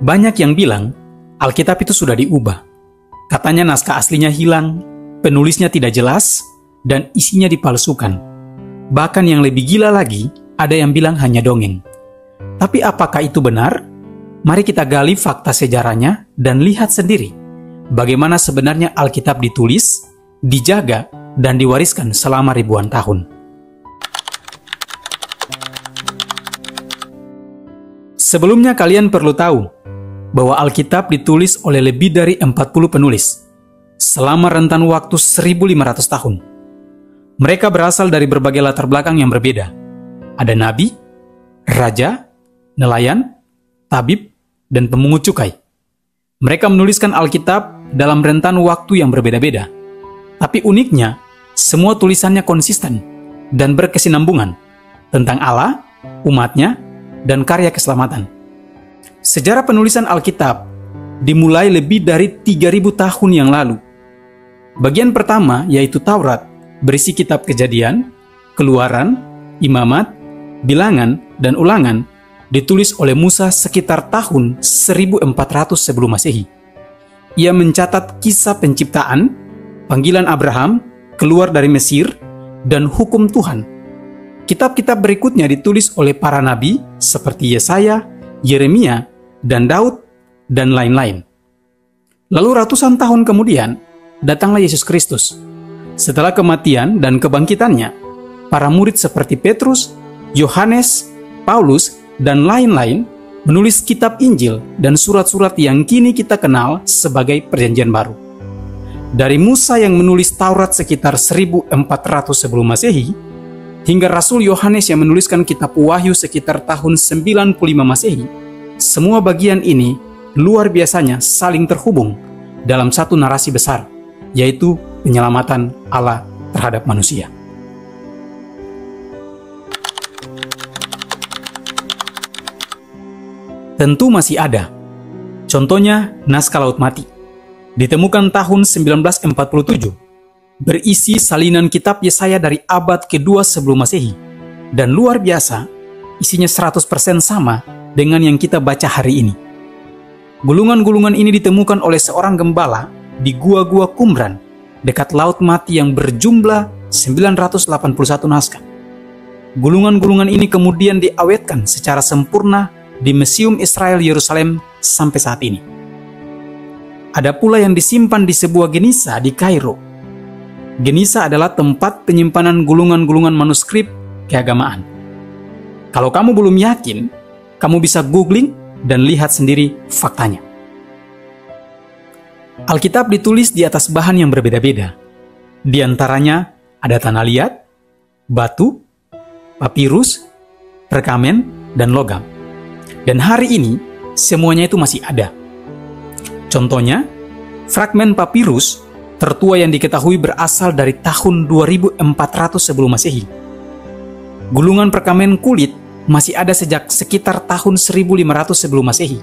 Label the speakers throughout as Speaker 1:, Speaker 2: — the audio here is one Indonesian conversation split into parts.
Speaker 1: Banyak yang bilang Alkitab itu sudah diubah. Katanya naskah aslinya hilang, penulisnya tidak jelas, dan isinya dipalsukan. Bahkan yang lebih gila lagi, ada yang bilang hanya dongeng. Tapi apakah itu benar? Mari kita gali fakta sejarahnya dan lihat sendiri bagaimana sebenarnya Alkitab ditulis, dijaga, dan diwariskan selama ribuan tahun. Sebelumnya kalian perlu tahu bahwa Alkitab ditulis oleh lebih dari 40 penulis selama rentan waktu 1500 tahun. Mereka berasal dari berbagai latar belakang yang berbeda. Ada nabi, raja, nelayan, tabib, dan pemungut cukai. Mereka menuliskan Alkitab dalam rentan waktu yang berbeda-beda. Tapi uniknya, semua tulisannya konsisten dan berkesinambungan tentang Allah, umatnya, dan karya keselamatan. Sejarah penulisan Alkitab dimulai lebih dari 3000 tahun yang lalu. Bagian pertama, yaitu Taurat, berisi kitab Kejadian, Keluaran, Imamat, Bilangan, dan Ulangan, ditulis oleh Musa sekitar tahun 1400 sebelum Masehi. Ia mencatat kisah penciptaan, panggilan Abraham, keluar dari Mesir, dan hukum Tuhan. Kitab-kitab berikutnya ditulis oleh para nabi seperti Yesaya, Yeremia, dan Daud, dan lain-lain. Lalu ratusan tahun kemudian, datanglah Yesus Kristus. Setelah kematian dan kebangkitannya, para murid seperti Petrus, Yohanes, Paulus, dan lain-lain menulis kitab Injil dan surat-surat yang kini kita kenal sebagai Perjanjian Baru. Dari Musa yang menulis Taurat sekitar 1400 sebelum Masehi, hingga Rasul Yohanes yang menuliskan kitab Wahyu sekitar tahun 95 Masehi, semua bagian ini luar biasanya saling terhubung dalam satu narasi besar, yaitu penyelamatan Allah terhadap manusia. Tentu masih ada. Contohnya naskah Laut Mati. Ditemukan tahun 1947. Berisi salinan kitab Yesaya dari abad kedua sebelum Masehi. Dan luar biasa, isinya 100% sama dengan yang kita baca hari ini. Gulungan-gulungan ini ditemukan oleh seorang gembala di gua-gua Qumran, dekat Laut Mati yang berjumlah 981 naskah. Gulungan-gulungan ini kemudian diawetkan secara sempurna di Museum Israel Yerusalem sampai saat ini. Ada pula yang disimpan di sebuah genisa di Kairo. Genisa adalah tempat penyimpanan gulungan-gulungan manuskrip keagamaan. Kalau kamu belum yakin, kamu bisa googling dan lihat sendiri faktanya. Alkitab ditulis di atas bahan yang berbeda-beda. Di antaranya ada tanah liat, batu, papirus, perkamen, dan logam. Dan hari ini, semuanya itu masih ada. Contohnya, fragmen papirus tertua yang diketahui berasal dari tahun 2400 sebelum Masehi. Gulungan perkamen kulit masih ada sejak sekitar tahun 1500 sebelum Masehi.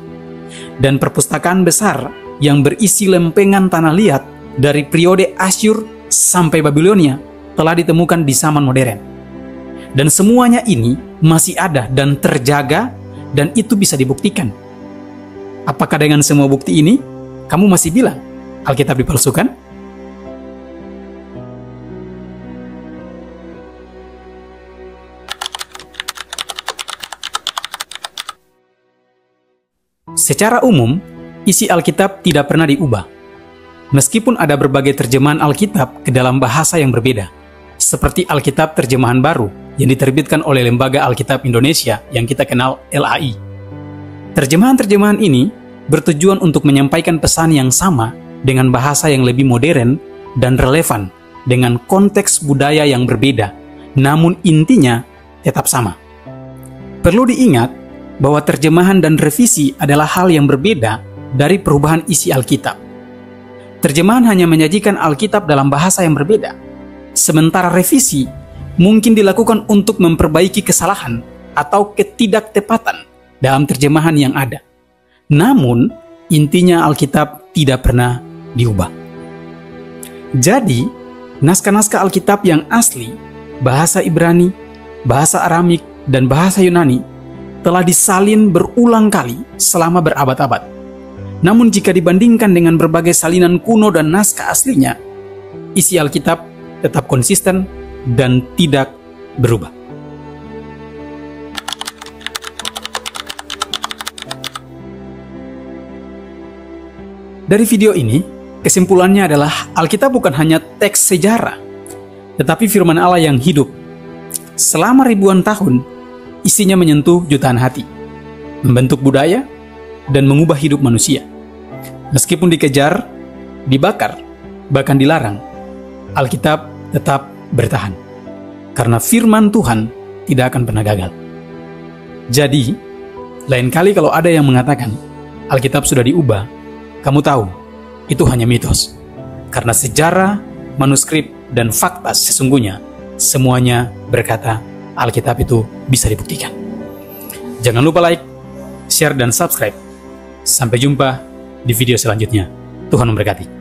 Speaker 1: Dan perpustakaan besar yang berisi lempengan tanah liat dari periode Asyur sampai Babilonia telah ditemukan di zaman modern. Dan semuanya ini masih ada dan terjaga, dan itu bisa dibuktikan. Apakah dengan semua bukti ini, kamu masih bilang Alkitab dipalsukan? Secara umum, isi Alkitab tidak pernah diubah. Meskipun ada berbagai terjemahan Alkitab ke dalam bahasa yang berbeda, seperti Alkitab Terjemahan Baru yang diterbitkan oleh Lembaga Alkitab Indonesia yang kita kenal LAI. Terjemahan-terjemahan ini bertujuan untuk menyampaikan pesan yang sama dengan bahasa yang lebih modern dan relevan dengan konteks budaya yang berbeda, namun intinya tetap sama. Perlu diingat bahwa terjemahan dan revisi adalah hal yang berbeda dari perubahan isi Alkitab. Terjemahan hanya menyajikan Alkitab dalam bahasa yang berbeda, sementara revisi mungkin dilakukan untuk memperbaiki kesalahan atau ketidaktepatan dalam terjemahan yang ada. Namun, intinya Alkitab tidak pernah diubah. Jadi, naskah-naskah Alkitab yang asli, bahasa Ibrani, bahasa Aramik, dan bahasa Yunani telah disalin berulang kali selama berabad-abad. Namun jika dibandingkan dengan berbagai salinan kuno dan naskah aslinya, isi Alkitab tetap konsisten dan tidak berubah. Dari video ini, kesimpulannya adalah Alkitab bukan hanya teks sejarah, tetapi firman Allah yang hidup. Selama ribuan tahun, isinya menyentuh jutaan hati, membentuk budaya, dan mengubah hidup manusia. Meskipun dikejar, dibakar, bahkan dilarang, Alkitab tetap bertahan. Karena firman Tuhan tidak akan pernah gagal. Jadi, lain kali kalau ada yang mengatakan Alkitab sudah diubah, kamu tahu, itu hanya mitos. Karena sejarah, manuskrip, dan fakta sesungguhnya, semuanya berkata Alkitab itu bisa dibuktikan. Jangan lupa like, share, dan subscribe. Sampai jumpa di video selanjutnya. Tuhan memberkati.